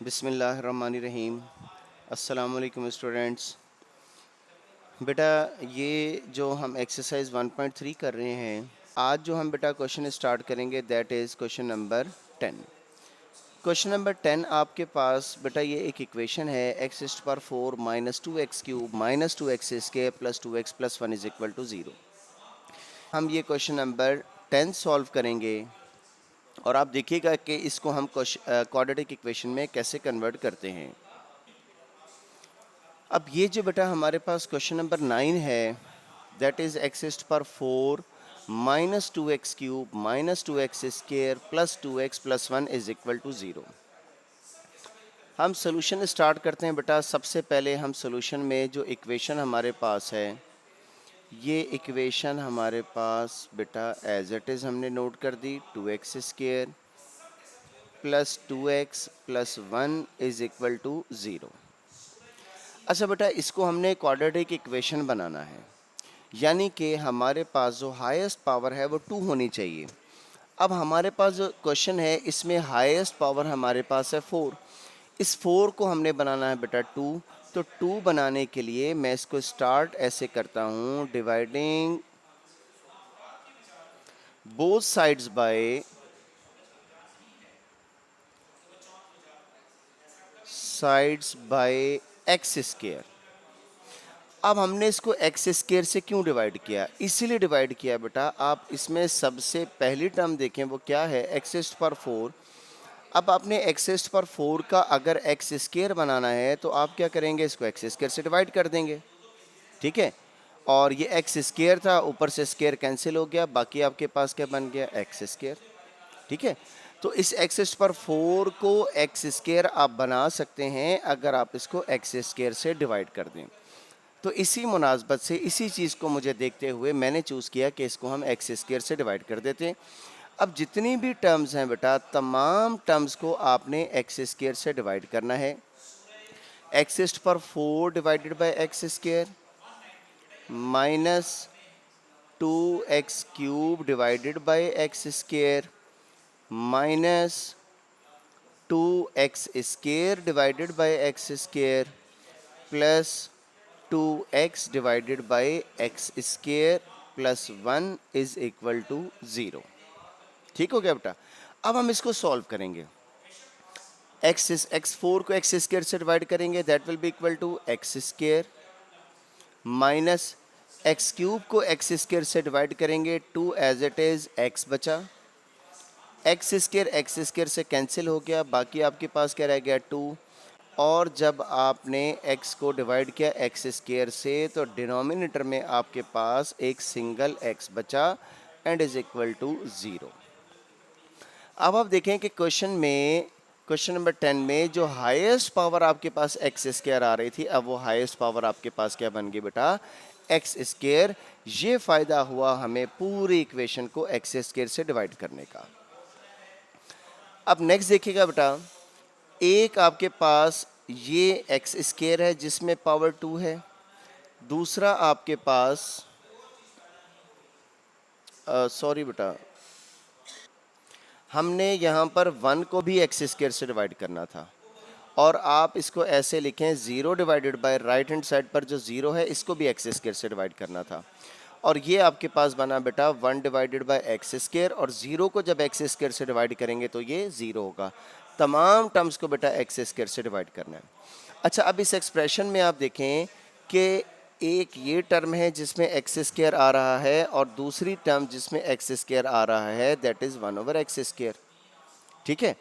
बिस्मिल्लाहिर्रहमानिर्रहीम। अस्सलाम वालेकुम स्टूडेंट्स। बेटा ये जो हम एक्सरसाइज 1.3 कर रहे हैं, आज जो हम बेटा क्वेश्चन स्टार्ट करेंगे that is question number 10। Question number 10 आपके पास बेटा ये एक इक्वेशन है एक्स इस्ट पर 4 minus 2x cube minus 2x square plus 2x plus 1 is equal to 0। हम ये क्वेश्चन नंबर 10 सॉल्व करेंगे और आप देखिएगा कि इसको हम क्वाड्रेटिक इक्वेशन में कैसे कन्वर्ट करते हैं। अब ये जो बेटा हमारे पास क्वेश्चन नंबर 9 है दैट इज़ एक्स इस्ट पर 4 minus 2x cube minus 2x square plus 2x plus 1 is equal to 0। हम सोल्यूशन स्टार्ट करते हैं बेटा। सबसे पहले हम सोल्यूशन में जो इक्वेशन हमारे पास है, ये इक्वेशन हमारे पास बेटा एज इट इज़ हमने नोट कर दी। 2x square plus 2x plus 1 is equal to 0। अच्छा बेटा, इसको हमने क्वाड्रेटिक इक्वेशन बनाना है, यानी कि हमारे पास जो हाईएस्ट पावर है वो 2 होनी चाहिए। अब हमारे पास जो क्वेश्चन है इसमें हाईएस्ट पावर हमारे पास है 4। इस 4 को हमने बनाना है बेटा 2। तो 2 बनाने के लिए मैं इसको स्टार्ट ऐसे करता हूँ, dividing both sides by X square. अब हमने इसको एक्स स्क्वायर से क्यों डिवाइड किया? इसीलिए डिवाइड किया बेटा, आप इसमें सबसे पहली टर्म देखें वो क्या है, एक्स इस्ट पर 4। अब आपने एक्स इस्ट पर 4 का अगर एक्स स्क्वायर बनाना है तो आप क्या करेंगे, इसको एक्स स्क्वायर से डिवाइड कर देंगे, ठीक है। और ये एक्स स्क्वायर था, ऊपर से स्क्वायर कैंसिल हो गया, बाकी आपके पास क्या बन गया, एक्स स्क्वायर, ठीक है। तो इस एक्स इस्ट पर 4 को एक्स स्क्वायर आप बना सकते हैं अगर आप इसको एक्स स्क्वायर से डिवाइड कर दें। तो इसी मुनासबत से, इसी चीज़ को मुझे देखते हुए मैंने चूज़ किया कि इसको हम एक्स स्क्वायर से डिवाइड कर देते हैं। अब जितनी भी टर्म्स हैं बेटा, तमाम टर्म्स को आपने एक्स स्क्वायर से डिवाइड करना है। एक्स इस्ट पर 4 divided by X square minus 2x cube divided by X square minus 2x square divided by X square plus 2x divided by X square plus 1 is equal to 0। ठीक हो गया बेटा। अब हम इसको सॉल्व करेंगे। x4 को एक्स स्क्वायर से डिवाइड करेंगे, that will be equal to X square minus X cube को एक्स स्क्वायर से डिवाइड करेंगे, 2 एज इट इज x बचा, एक्स स्क्वायर से कैंसिल हो गया, बाकी आपके पास क्या रह गया 2। और जब आपने x को डिवाइड किया एक्स स्क्वायर से तो डिनोमिनेटर में आपके पास एक सिंगल x बचा एंड इज इक्वल टू 0। अब आप देखें कि क्वेश्चन नंबर 10 में जो हाईएस्ट पावर आपके पास एक्स स्क्वायर आ रही थी, अब वो हाईएस्ट पावर आपके पास क्या बन गई बेटा, एक्स स्क्वायर। ये फ़ायदा हुआ हमें पूरी इक्वेशन को एक्स स्क्वायर से डिवाइड करने का। अब नेक्स्ट देखिएगा बेटा, एक आपके पास ये एक्स स्क्वायर है जिसमें पावर 2 है, दूसरा आपके पास सॉरी बेटा, हमने यहाँ पर 1 को भी एक्स स्क्वायर से डिवाइड करना था, और आप इसको ऐसे लिखें 0 divided by right hand side पर जो 0 है इसको भी एक्स स्क्वायर से डिवाइड करना था। और ये आपके पास बना बेटा 1 डिवाइडेड बाय एक्स स्क्वायर, और 0 को जब एक्स स्क्वायर से डिवाइड करेंगे तो ये 0 होगा। तमाम टर्म्स को बेटा एक्स स्क्वायर से डिवाइड करना है। अच्छा, अब इस एक्सप्रेशन में आप देखें कि एक ये टर्म है जिसमें एक्स स्क्वायर आ रहा है और दूसरी टर्म जिसमें एक्स स्क्वायर आ रहा है that is 1 over X square, ठीक है।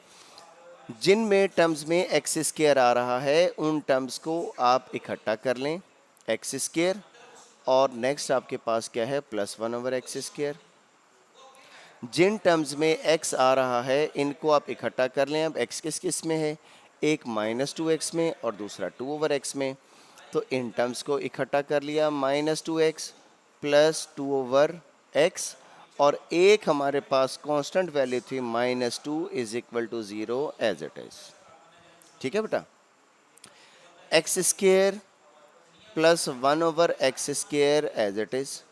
जिन में टर्म्स में एक्स स्क्वायर आ रहा है उन टर्म्स को आप इकट्ठा कर लें, एक्स स्क्वायर, और नेक्स्ट आपके पास क्या है, प्लस 1 ओवर एक्स स्क्वायर। जिन टर्म्स में x आ रहा है इनको आप इकट्ठा कर लें। अब x किस किस में है, एक माइनस 2x में और दूसरा 2 ओवर x में, तो इन टर्म्स को इकट्ठा कर लिया, minus 2x plus 2 over x, और एक हमारे पास कांस्टेंट वैल्यू थी -2 is equal to 0 as it is, ठीक है बेटा। X square plus 1 over X square as it is,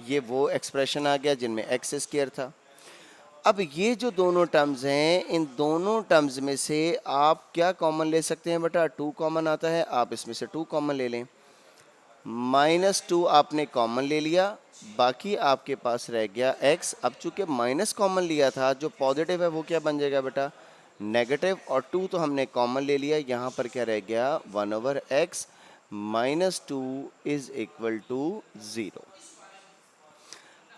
ये वो एक्सप्रेशन आ गया जिनमें एक्स स्क्वायर था। अब ये जो दोनों टर्म्स हैं, इन दोनों टर्म्स में से आप क्या कॉमन ले सकते हैं बेटा? 2 कॉमन आता है, आप इसमें से 2 कॉमन ले लें। -2 आपने कॉमन ले लिया, बाकी आपके पास रह गया x। अब चूंकि माइनस कॉमन लिया था, जो पॉजिटिव है वो क्या बन जाएगा बेटा? नेगेटिव। और 2 तो हमने कॉमन ले लिया, यहाँ पर क्या रह गया? 1/x -2 is equal to 0।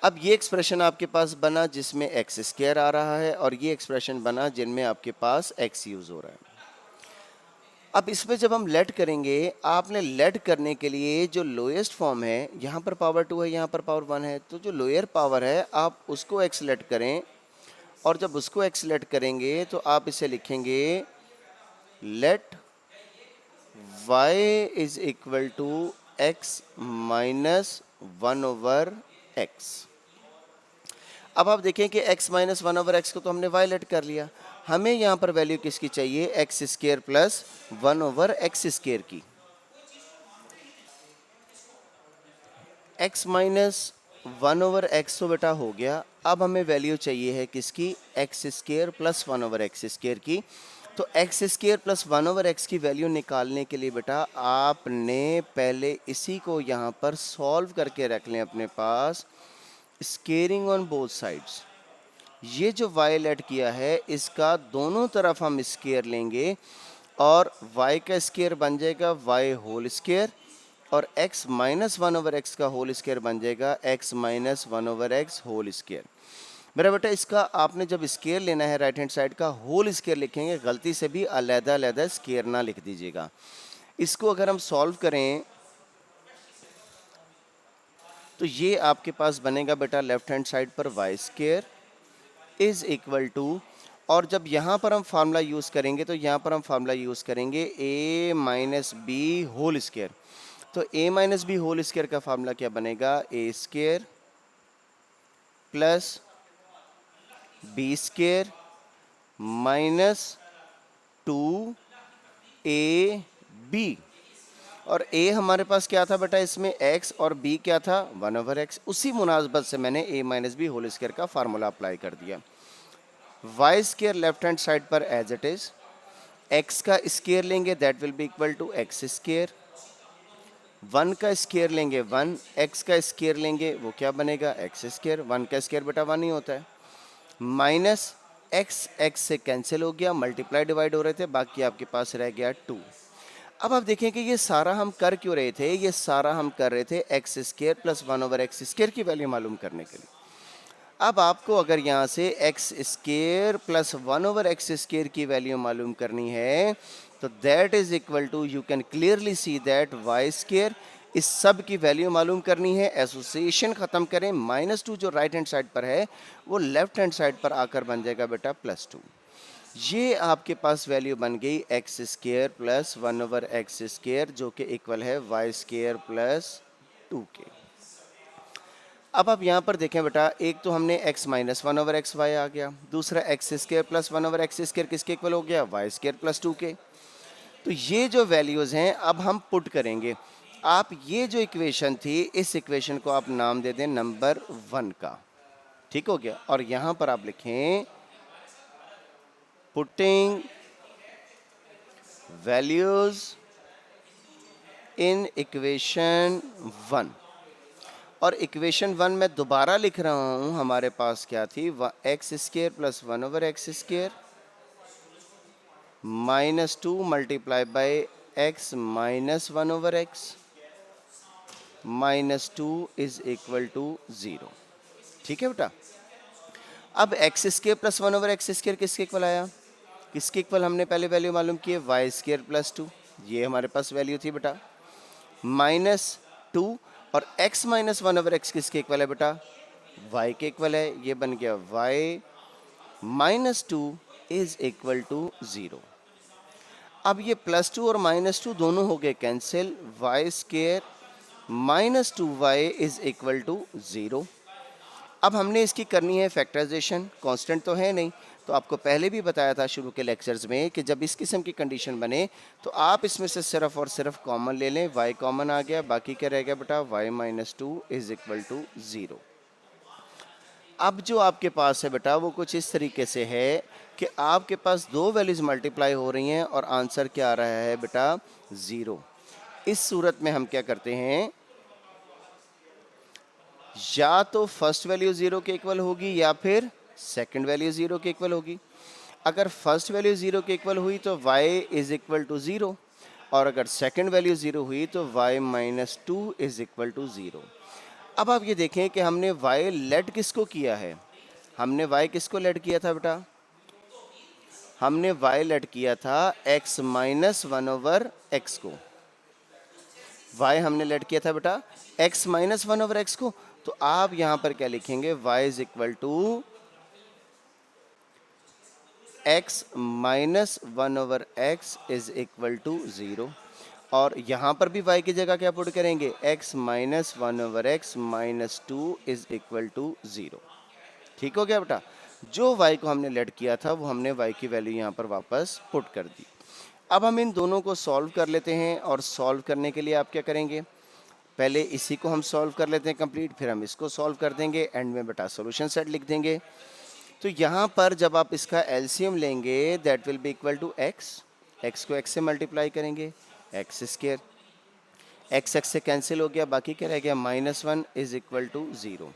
अब ये एक्सप्रेशन आपके पास बना जिसमें एक्स स्क्वायर आ रहा है, और ये एक्सप्रेशन बना जिनमें आपके पास x यूज हो रहा है। अब इसमें जब हम लेट करेंगे, आपने लेट करने के लिए जो लोएस्ट फॉर्म है, यहाँ पर पावर 2 है, यहाँ पर पावर 1 है, तो जो लोअर पावर है आप उसको x लेट करें, और जब उसको x लेट करेंगे तो आप इसे लिखेंगे let y is equal to x minus 1/x। अब आप देखें कि x माइनस 1/x को तो हमने y लेट कर लिया, हमें यहाँ पर वैल्यू किसकी चाहिए? X square plus 1/x square की। x माइनस 1/x तो बेटा हो गया, अब हमें वैल्यू चाहिए है किसकी? X square plus 1/x square की। तो एक्स स्क्वायर प्लस 1/x की वैल्यू निकालने के लिए बेटा आपने पहले इसी को यहाँ पर सॉल्व करके रख लें अपने पास, स्क्वेयरिंग ऑन बोथ साइड्स। ये जो y लेट किया है, इसका दोनों तरफ हम स्क्वायर लेंगे, और y का स्क्वायर बन जाएगा y होल स्क्वायर, और x माइनस 1/x का होल स्क्वायर बन जाएगा x minus 1/x whole square. मेरा बेटा इसका आपने जब स्क्वायर लेना है, राइट हैंड साइड का होल स्क्वायर लिखेंगे, गलती से भी अलग-अलग स्क्वायर ना लिख दीजिएगा। इसको अगर हम सॉल्व करें तो ये आपके पास बनेगा बेटा लेफ्ट हैंड साइड पर y square is equal to, और जब यहाँ पर हम फार्मूला यूज़ करेंगे तो यहाँ पर हम फार्मूला यूज़ करेंगे a minus B whole square. तो a minus B whole square का फार्मूला क्या बनेगा? a square plus B square minus 2ab, और a हमारे पास क्या था बेटा इसमें? x, और b क्या था? 1/x। उसी मुनासबत से मैंने a minus B whole square का फार्मूला अप्लाई कर दिया। y square left hand side पर एज इट इज, x का स्क्वायर लेंगे that will be equal to X square, 1 का स्क्वायर लेंगे 1, x का स्क्वायर लेंगे वो क्या बनेगा? X square. 1 का स्क्वायर बेटा 1 ही होता है, माइनस x से कैंसिल हो गया, मल्टीप्लाई डिवाइड हो रहे थे, बाकी आपके पास रह गया 2। अब आप देखें कि ये सारा हम कर क्यों रहे थे? ये सारा हम कर रहे थे X square plus 1/x square की वैल्यू मालूम करने के लिए। अब आपको अगर यहाँ से X square plus 1/x square की वैल्यू मालूम करनी है, तो that is equal to, you can clearly see that y square, इस सब की वैल्यू मालूम करनी है, एसोसिएशन खत्म करें, -2 जो राइट हैंड साइड पर है वो लेफ्ट हैंड साइड पर आकर बन जाएगा बेटा +2। ये आपके पास वैल्यू बन गई x square plus 1/x square, जो कि इक्वल है y स्क्वायर प्लस 2 के। अब आप यहाँ पर देखें बेटा, एक तो हमने x माइनस 1/x y आ गया, दूसरा x square plus 1/x square किसके इक्वल हो गया? y स्क्वायर प्लस 2 के। तो ये जो वैल्यूज़ हैं अब हम पुट करेंगे। आप ये जो इक्वेशन थी, इस इक्वेशन को आप नाम दे दें नंबर 1 का, ठीक हो गया। और यहाँ पर आप लिखें पुटिंग वैल्यूज इन इक्वेशन 1, और इक्वेशन 1 में दोबारा लिख रहा हूँ, हमारे पास क्या थी? X square plus 1/x square -2 multiply by x minus 1/x -2 is equal to 0। ठीक है बेटा। अब x square plus 1/x square किसके इक्वल आया? किसके इक्वल हमने पहले वैल्यू मालूम की है? y स्क्वायर प्लस 2, ये हमारे पास वैल्यू थी बेटा, -2, और x माइनस 1/x किसके इक्वल है बेटा? y के इक्वल है, ये बन गया y -2 इज इक्वल टू 0। अब ये +2 और -2 दोनों हो गए cancel, y square -2y is equal to 0। अब हमने इसकी करनी है फैक्टराइजेशन, कांस्टेंट तो है नहीं, तो आपको पहले भी बताया था शुरू के लेक्चर्स में कि जब इस किस्म की कंडीशन बने तो आप इसमें से सिर्फ और सिर्फ कॉमन ले लें, y कॉमन आ गया, बाकी क्या रह गया बेटा? y -2 is equal to 0। अब जो आपके पास है बेटा वो कुछ इस तरीके से है कि आपके पास दो वैल्यूज मल्टीप्लाई हो रही हैं और आंसर क्या आ रहा है बेटा 0। इस सूरत में हम क्या करते हैं, या तो फर्स्ट वैल्यू 0 के इक्वल होगी या फिर सेकंड वैल्यू 0 के इक्वल होगी। अगर फर्स्ट वैल्यू 0 के इक्वल हुई तो y इज इक्वल टू 0, और अगर सेकंड वैल्यू 0 हुई तो y minus 2 is equal to 0। अब आप ये देखें कि हमने y लेट किसको किया है, हमने y किसको लेट किया था बेटा, हमने y लेट किया था x माइनस 1 ओवर एक्स को। y हमने लेट किया था बेटा x माइनस 1 ओवर एक्स को। तो आप यहां पर क्या लिखेंगे, y is equal to x minus 1 over x is equal to 0, और यहां पर भी y की जगह क्या पुट करेंगे, x minus 1 over x minus 2 is equal to 0। ठीक हो गया बेटा, जो y को हमने लेट किया था वो हमने y की वैल्यू यहां पर वापस पुट कर दी। अब हम इन दोनों को सॉल्व कर लेते हैं, और सॉल्व करने के लिए आप क्या करेंगे, पहले इसी को हम सॉल्व कर लेते हैं कंप्लीट, फिर हम इसको सॉल्व कर देंगे, एंड में बेटा सॉल्यूशन सेट लिख देंगे। तो यहाँ पर जब आप इसका एलसीएम लेंगे that will be equal to x को x से मल्टीप्लाई करेंगे, एक्स स्क्वायर, एक्स से कैंसिल हो गया, बाकी क्या रह गया, माइनस 1 इज इक्वल टू 0।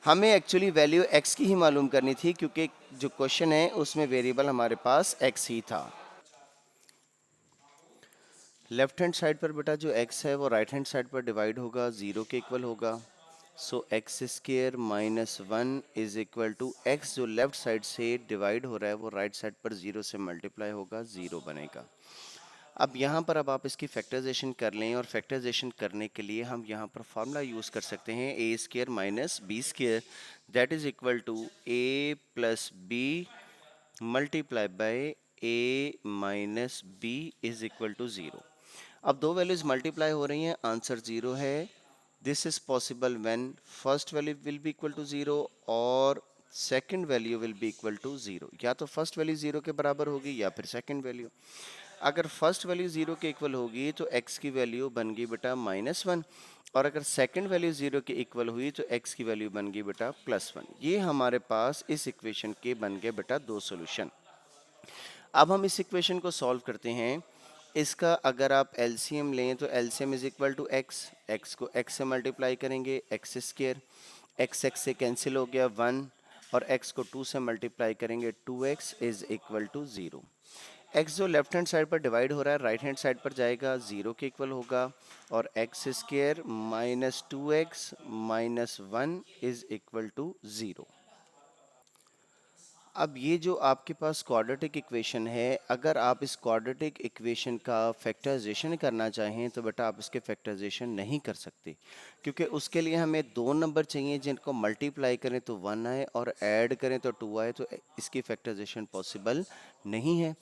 हमें एक्चुअली वैल्यू x की ही मालूम करनी थी क्योंकि जो क्वेश्चन है उसमें वेरिएबल हमारे पास x ही था। लेफ्ट हैंड साइड पर बेटा जो x है वो राइट हैंड साइड पर डिवाइड होगा, 0 के इक्वल होगा। So X square minus 1 is equal to X जो लेफ्ट साइड से डिवाइड हो रहा है वो राइट साइड पर 0 से मल्टीप्लाई होगा, 0 बनेगा। अब यहाँ पर अब आप इसकी फैक्टराइजेशन कर लें, और फैक्टराइजेशन करने के लिए हम यहाँ पर फार्मूला यूज़ कर सकते हैं A square minus B square, that is equal to A plus B multiply by A minus B is equal to 0। अब दो वैल्यूज मल्टीप्लाई हो रही हैं, आंसर 0 है। This is possible when first value will be equal to 0 और second value will be equal to 0। या तो first value 0 के बराबर होगी या फिर सेकंड वैल्यू। अगर फर्स्ट वैल्यू 0 के इक्वल होगी तो x की वैल्यू बन गई बेटा माइनस 1, और अगर सेकंड वैल्यू 0 के इक्वल हुई तो x की वैल्यू बन गई बेटा प्लस 1। ये हमारे पास इस इक्वेशन के बन गए बेटा दो सॉल्यूशन। अब हम इस इक्वेशन को सॉल्व करते हैं। इसका अगर आप एलसीएम लें तो LCM is equal to x को x से मल्टीप्लाई करेंगे, एक्स स्क्वायर, एक्स से कैंसिल हो गया 1, और x को 2 से मल्टीप्लाई करेंगे, 2x is equal to 0। x जो लेफ्ट हैंड साइड पर डिवाइड हो रहा है राइट हैंड साइड पर जाएगा, 0 के इक्वल होगा, और x square minus 2x minus 1 is equal to 0। अब ये जो आपके पास क्वाड्रेटिक इक्वेशन है, अगर आप इस क्वाड्रेटिक इक्वेशन का फैक्टराइजेशन करना चाहें तो बेटा आप इसके फैक्टराइजेशन नहीं कर सकते, क्योंकि उसके लिए हमें दो नंबर चाहिए जिनको मल्टीप्लाई करें तो 1 आए और ऐड करें तो 2 आए, तो इसकी फैक्टराइजेशन पॉसिबल नहीं है।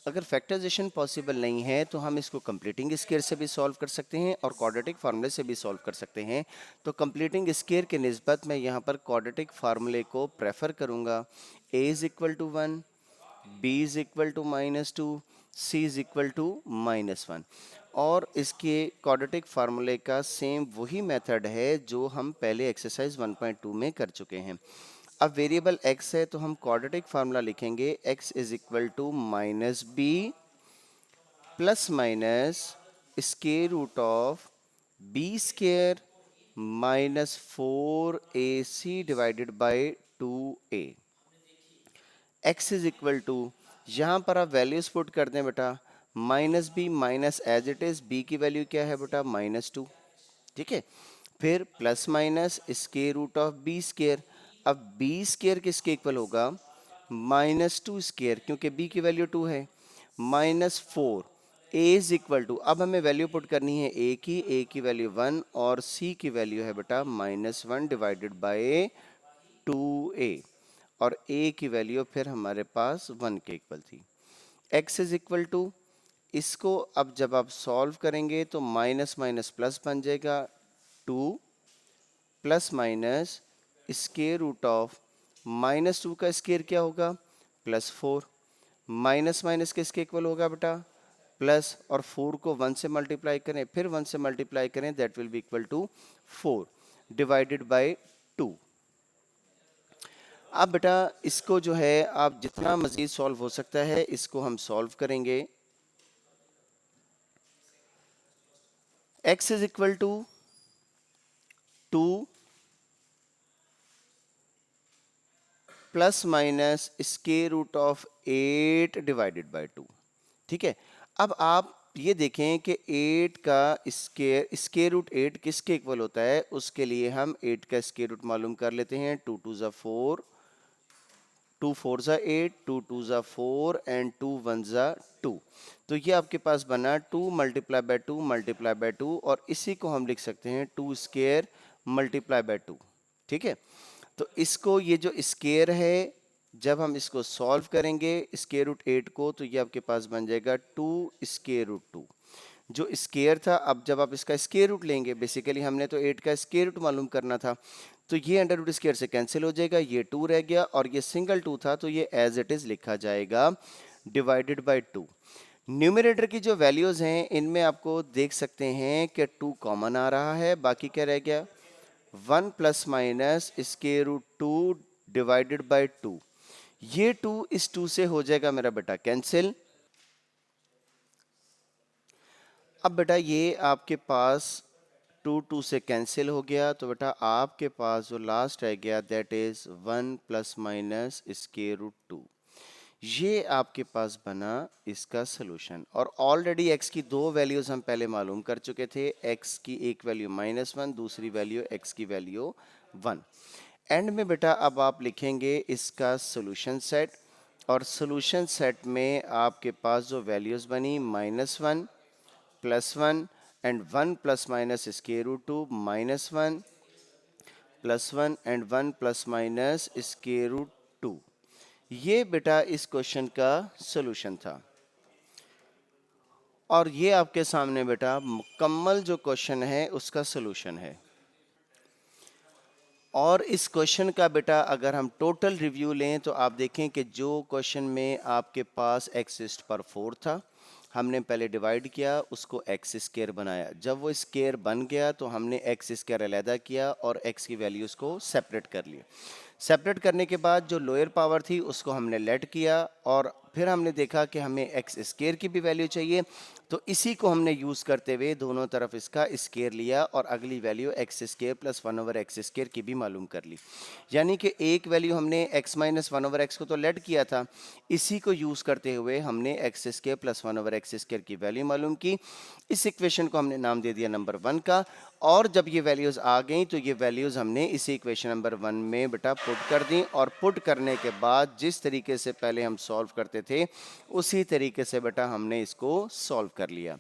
अगर फैक्टराइजेशन पॉसिबल नहीं है तो हम इसको कंप्लीटिंग स्क्वायर से भी सॉल्व कर सकते हैं और क्वाड्रेटिक फार्मूले से भी सॉल्व कर सकते हैं। तो कंप्लीटिंग स्क्वायर के निस्बत मैं यहाँ पर क्वाड्रेटिक फार्मूले को प्रेफर करूँगा। a is equal to 1, b is equal to minus 2, c is equal to minus 1, और इसके क्वाड्रेटिक फार्मूले का सेम वही मेथड है जो हम पहले एक्सरसाइज 1.2 में कर चुके हैं। अब वेरिएबल x है तो हम क्वाड्रेटिक फार्मूला लिखेंगे x is equal to minus b plus minus square root of b square minus 4ac divided by 2a। x is equal to, यहाँ पर आप वैल्यूज पुट कर दें बेटा, minus b minus as it is, b की value क्या है बेटा माइनस 2, ठीक है, फिर plus minus square root of b square. अब बी स्क्वायर किसके इक्वल होगा, माइनस 2 स्क्वायर, क्योंकि बी की वैल्यू 2 है, minus 4, a is equal to, अब हमें वैल्यू पुट करनी है a की वैल्यू 1 और c की वैल्यू है बेटा माइनस 1 डिवाइडेड बाय 2a, और a की वैल्यू फिर हमारे पास 1 के इक्वल थी। x इज इक्वल टू, इसको अब जब आप सॉल्व करेंगे तो माइनस माइनस प्लस बन जाएगा, 2 plus minus square root of minus 2 का स्क्वायर क्या होगा प्लस 4, माइनस माइनस किसके इक्वल होगा बेटा प्लस, और 4 को 1 से मल्टीप्लाई करें, फिर 1 से मल्टीप्लाई करें, that will be equal to 4 divided by 2। अब बेटा इसको जो है आप जितना मजीद सॉल्व हो सकता है इसको हम सॉल्व करेंगे। x is equal to 2 plus minus square root of 8 divided by 2। ठीक है, अब आप ये देखें कि 8 का स्क्वायर रूट 8 किसके इक्वल होता है, उसके लिए हम 8 का स्क्वायर रूट मालूम कर लेते हैं। 2 2 ज़ा 4, 2 4 ज़ा 8, 2 2 ज़ा 4 एंड 2 1 ज़ा 2। तो ये आपके पास बना 2 मल्टीप्लाई बाय 2 मल्टीप्लाई बाय 2, और इसी को हम लिख सकते हैं 2 स्क्वायर मल्टीप्लाई बाय 2। ठीक है, तो इसको ये जो स्क्वायर है जब हम इसको सॉल्व करेंगे स्क्वायर रूट 8 को, तो ये आपके पास बन जाएगा 2 स्क्वायर रूट 2 जो स्क्वायर था। अब जब आप इसका स्क्वायर रूट लेंगे, बेसिकली हमने तो 8 का स्क्वायर रूट मालूम करना था, तो ये अंडर रूट स्क्वायर से कैंसिल हो जाएगा, ये 2 रह गया, और ये सिंगल 2 था तो ये एज इट इज लिखा जाएगा डिवाइडेड बाय 2। न्यूमरेटर की जो वैल्यूज हैं इनमें आपको देख सकते हैं कि 2 कॉमन आ रहा है, बाकी क्या रह गया 1 plus minus square root 2 divided by 2। ये 2 इस 2 से हो जाएगा मेरा बेटा कैंसिल। अब बेटा ये आपके पास 2 2 से कैंसिल हो गया, तो बेटा आपके पास जो लास्ट रह गया that is 1 plus minus square root 2। ये आपके पास बना इसका सोल्यूशन। और ऑलरेडी x की दो वैल्यूज हम पहले मालूम कर चुके थे, x की एक वैल्यू -1, दूसरी वैल्यू x की वैल्यू 1। एंड में बेटा अब आप लिखेंगे इसका सोल्यूशन सेट, और सोल्यूशन सेट में आपके पास जो वैल्यूज बनी -1 +1 and 1 plus minus square root 2 -1 +1 and 1 plus minus square root 2। ये बेटा इस क्वेश्चन का सोल्यूशन था, और ये आपके सामने बेटा मुकम्मल जो क्वेश्चन है उसका सोल्यूशन है। और इस क्वेश्चन का बेटा अगर हम टोटल रिव्यू लें तो आप देखें कि जो क्वेश्चन में आपके पास एक्स पर 4 था, हमने पहले डिवाइड किया, उसको एक्स स्क्वायर बनाया। जब वो स्क्वायर बन गया तो हमने एक्स स्क्वायर अलहदा किया और एक्स की वैल्यूज़ को सेपरेट कर लिया। सेपरेट करने के बाद जो लोअर पावर थी उसको हमने लेट किया, और फिर हमने देखा कि हमें एक्स स्क्वायर की भी वैल्यू चाहिए, तो इसी को हमने यूज़ करते हुए दोनों तरफ इसका स्क्वायर लिया और अगली value x square plus 1/x square की भी मालूम कर ली। यानी कि एक वैल्यू हमने x माइनस 1/x को तो लेट किया था, इसी को यूज़ करते हुए हमने x square plus 1/x square की वैल्यू मालूम की। इस इक्वेशन को हमने नाम दे दिया नंबर 1 का, और जब ये वैल्यूज़ आ गई तो ये वैल्यूज़ हमने इसी इक्वेशन नंबर 1 में बेटा पुट कर दी, और पुट करने के बाद जिस तरीके से पहले हम सॉल्व करते थे उसी तरीके से बेटा हमने इसको सॉल्व कर लिया।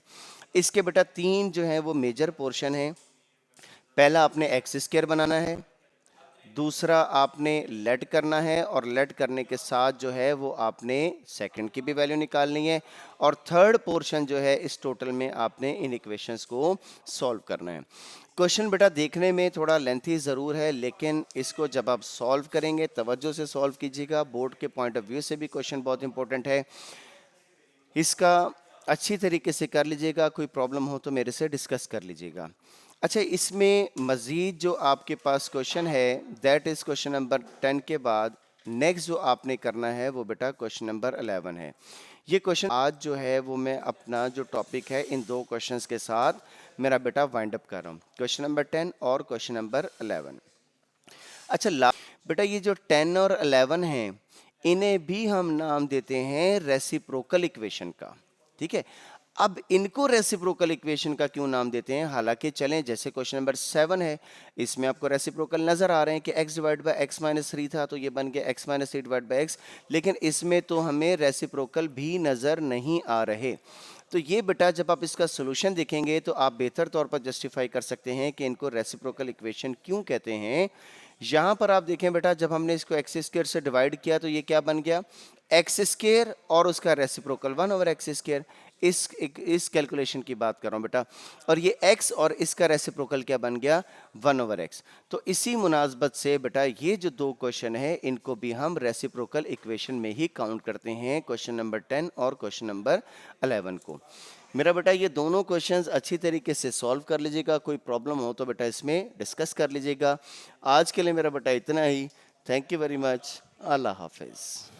इसके बेटा 3 जो है वो मेजर पोर्शन है। पहला आपने एक्स स्क्वायर बनाना है, दूसरा आपने लेट करना है, और लेट करने के साथ जो है वो आपने सेकंड की भी वैल्यू निकालनी है, और थर्ड पोर्शन जो है इस टोटल में आपने इन इक्वेशंस को सॉल्व करना है। क्वेश्चन बेटा देखने में थोड़ा लेंथी ज़रूर है, लेकिन इसको जब आप सॉल्व करेंगे तवज्जो से सॉल्व कीजिएगा, बोर्ड के पॉइंट ऑफ व्यू से भी क्वेश्चन बहुत इंपॉर्टेंट है, इसका अच्छी तरीके से कर लीजिएगा। कोई प्रॉब्लम हो तो मेरे से डिस्कस कर लीजिएगा। अच्छा, इसमें मज़ीद जो आपके पास क्वेश्चन है दैट इज़ क्वेश्चन नंबर 10 के बाद नेक्स्ट जो आपने करना है वो बेटा क्वेश्चन नंबर 11 है। ये क्वेश्चन आज जो है वो मैं अपना जो टॉपिक है इन दो क्वेश्चंस के साथ मेरा बेटा वाइंड अप कर रहा हूँ, क्वेश्चन नंबर 10 और क्वेश्चन नंबर 11। अच्छा बेटा ये जो 10 और 11 हैं इन्हें भी हम नाम देते हैं रेसिप्रोकल इक्वेशन का। ठीक है, अब इनको रेसिप्रोकल इक्वेशन का क्यों नाम देते हैं, हालांकि चलें जैसे क्वेश्चन नंबर 7 है, इसमें आपको रेसिप्रोकल नजर आ रहे हैं कि x divide by x minus 3 था तो ये बन गया x minus 3 divide by x, लेकिन इसमें तो हमें रेसिप्रोकल भी नजर नहीं आ रहे। तो ये बेटा जब आप इसका सोल्यूशन देखेंगे तो आप बेहतर तौर पर जस्टिफाई कर सकते हैं कि इनको रेसिप्रोकल इक्वेशन क्यों कहते हैं। यहाँ पर आप देखें बेटा जब हमने इसको एक्स स्क्वायर से डिवाइड किया तो ये क्या बन गया, एक्स स्क्वायर और उसका रेसिप्रोकल 1/x स्क्वायर। इस कैलकुलेशन की बात कर रहा हूँ बेटा, और ये x और इसका रेसिप्रोकल क्या बन गया 1/x। तो इसी मुनासबत से बेटा ये जो दो क्वेश्चन है इनको भी हम रेसिप्रोकल इक्वेशन में ही काउंट करते हैं, क्वेश्चन नंबर 10 और क्वेश्चन नंबर 11 को। मेरा बेटा ये दोनों क्वेश्चंस अच्छी तरीके से सॉल्व कर लीजिएगा, कोई प्रॉब्लम हो तो बेटा इसमें डिस्कस कर लीजिएगा। आज के लिए मेरा बेटा इतना ही। Thank you very much. अल्लाह हाफिज़।